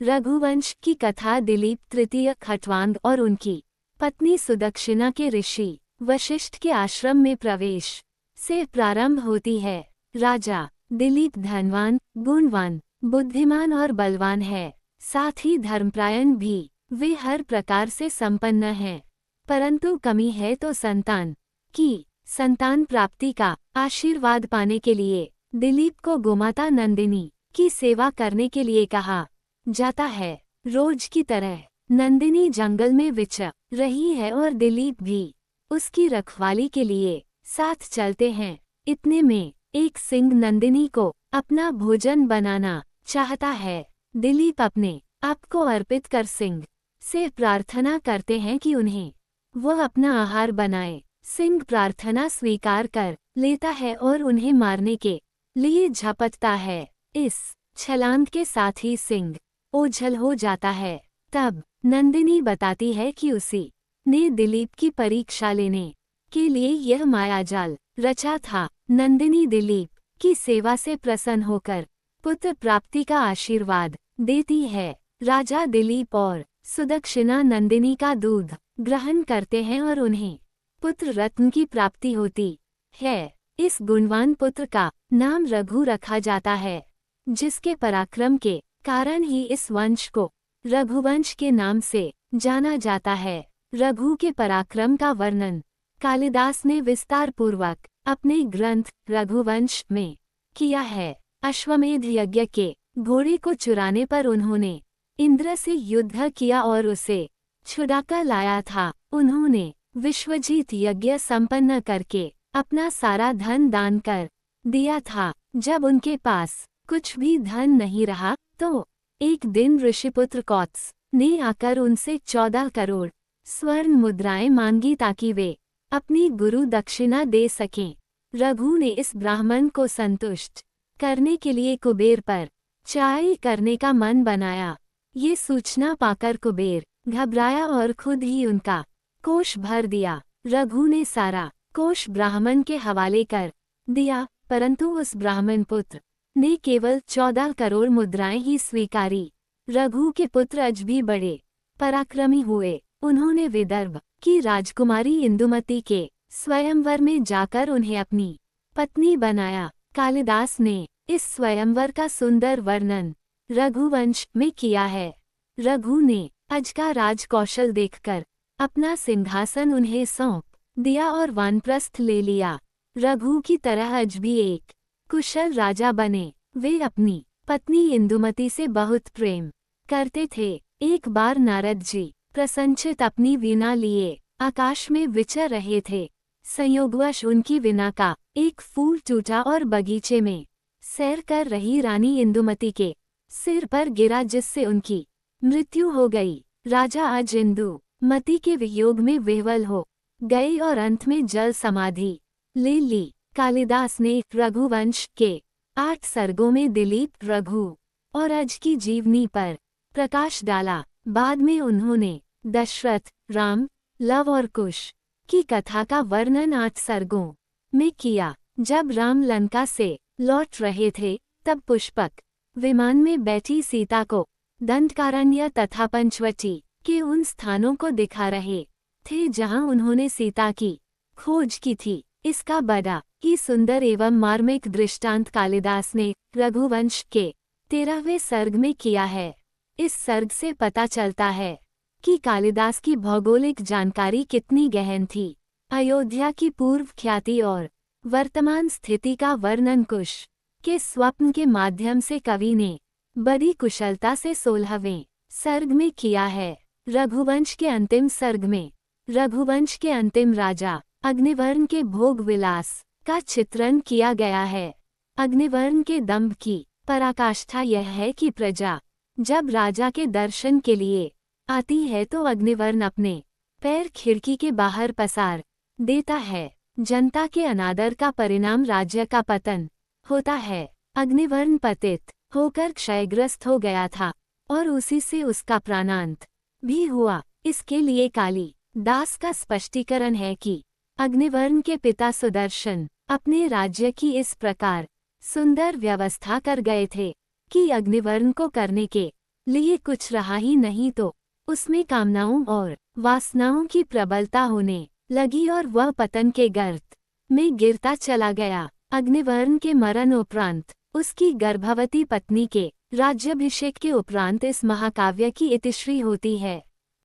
रघुवंश की कथा दिलीप तृतीय खटवांग और उनकी पत्नी सुदक्षिणा के ऋषि वशिष्ठ के आश्रम में प्रवेश से प्रारंभ होती है। राजा दिलीप धनवान, गुणवान, बुद्धिमान और बलवान है, साथ ही धर्मपरायण भी। वे हर प्रकार से संपन्न हैं, परंतु कमी है तो संतान की। संतान प्राप्ति का आशीर्वाद पाने के लिए दिलीप को गोमाता नंदिनी की सेवा करने के लिए कहा जाता है। रोज की तरह नंदिनी जंगल में विचर रही है और दिलीप भी उसकी रखवाली के लिए साथ चलते हैं। इतने में एक सिंह नंदिनी को अपना भोजन बनाना चाहता है। दिलीप अपने आप को अर्पित कर सिंह से प्रार्थना करते हैं कि उन्हें वह अपना आहार बनाए। सिंह प्रार्थना स्वीकार कर लेता है और उन्हें मारने के लिए झपटता है। इस छलांग के साथ ही सिंह ओझल हो जाता है। तब नंदिनी बताती है कि उसी ने दिलीप की परीक्षा लेने के लिए यह मायाजाल रचा था। नंदिनी दिलीप की सेवा से प्रसन्न होकर पुत्र प्राप्ति का आशीर्वाद देती है। राजा दिलीप और सुदक्षिणा नंदिनी का दूध ग्रहण करते हैं और उन्हें पुत्र रत्न की प्राप्ति होती है। इस गुणवान पुत्र का नाम रघु रखा जाता है, जिसके पराक्रम के कारण ही इस वंश को रघुवंश के नाम से जाना जाता है। रघु के पराक्रम का वर्णन कालिदास ने विस्तार पूर्वक अपने ग्रंथ रघुवंश में किया है। अश्वमेध यज्ञ के घोड़े को चुराने पर उन्होंने इंद्र से युद्ध किया और उसे छुड़ाकर लाया था। उन्होंने विश्वजीत यज्ञ संपन्न करके अपना सारा धन दान कर दिया था। जब उनके पास कुछ भी धन नहीं रहा तो एक दिन ऋषिपुत्र कौत्स ने आकर उनसे 14 करोड़ स्वर्ण मुद्राएं मांगी ताकि वे अपनी गुरु दक्षिणा दे सकें। रघु ने इस ब्राह्मण को संतुष्ट करने के लिए कुबेर पर चढ़ाई करने का मन बनाया। ये सूचना पाकर कुबेर घबराया और खुद ही उनका कोष भर दिया। रघु ने सारा कोष ब्राह्मण के हवाले कर दिया, परंतु उस ब्राह्मण पुत्र ने केवल 14 करोड़ मुद्राएं ही स्वीकारी। रघु के पुत्र अज भी बड़े पराक्रमी हुए। उन्होंने विदर्भ की राजकुमारी इंदुमती के स्वयंवर में जाकर उन्हें अपनी पत्नी बनाया। कालिदास ने इस स्वयंवर का सुंदर वर्णन रघुवंश में किया है। रघु ने अज का राजकौशल देखकर अपना सिंहासन उन्हें सौंप दिया और वानप्रस्थ ले लिया। रघु की तरह अज भी एक कुशल राजा बने। वे अपनी पत्नी इंदुमती से बहुत प्रेम करते थे। एक बार नारद जी प्रसन्नचित्त अपनी वीणा लिए आकाश में विचर रहे थे। संयोगवश उनकी वीणा का एक फूल टूटा और बगीचे में सैर कर रही रानी इंदुमती के सिर पर गिरा, जिससे उनकी मृत्यु हो गई। राजा आज इंदुमती के वियोग में विह्वल हो गए और अंत में जल समाधि ले ली। कालिदास ने रघुवंश के 8 सर्गों में दिलीप, रघु और अज की जीवनी पर प्रकाश डाला। बाद में उन्होंने दशरथ, राम, लव और कुश की कथा का वर्णन 8 सर्गों में किया। जब राम लंका से लौट रहे थे तब पुष्पक विमान में बैठी सीता को दंडकारण्य तथा पंचवटी के उन स्थानों को दिखा रहे थे जहां उन्होंने सीता की खोज की थी। इसका बड़ा ही सुंदर एवं मार्मिक दृष्टांत कालिदास ने रघुवंश के 13वें सर्ग में किया है। इस सर्ग से पता चलता है कि कालिदास की भौगोलिक जानकारी कितनी गहन थी। अयोध्या की पूर्व ख्याति और वर्तमान स्थिति का वर्णन कुश के स्वप्न के माध्यम से कवि ने बड़ी कुशलता से 16वें सर्ग में किया है। रघुवंश के अंतिम सर्ग में रघुवंश के अंतिम राजा अग्निवर्ण के भोग विलास का चित्रण किया गया है। अग्निवर्ण के दंभ की पराकाष्ठा यह है कि प्रजा जब राजा के दर्शन के लिए आती है तो अग्निवर्ण अपने पैर खिड़की के बाहर पसार देता है। जनता के अनादर का परिणाम राज्य का पतन होता है। अग्निवर्ण पतित होकर क्षयग्रस्त हो गया था और उसी से उसका प्राणांत भी हुआ। इसके लिए कालिदास का स्पष्टीकरण है कि अग्निवर्ण के पिता सुदर्शन अपने राज्य की इस प्रकार सुंदर व्यवस्था कर गए थे कि अग्निवर्ण को करने के लिए कुछ रहा ही नहीं तो उसमें कामनाओं और वासनाओं की प्रबलता होने लगी और वह पतन के गर्त में गिरता चला गया। अग्निवर्ण के मरण उपरांत उसकी गर्भवती पत्नी के राज्याभिषेक के उपरांत इस महाकाव्य की इतिश्री होती है।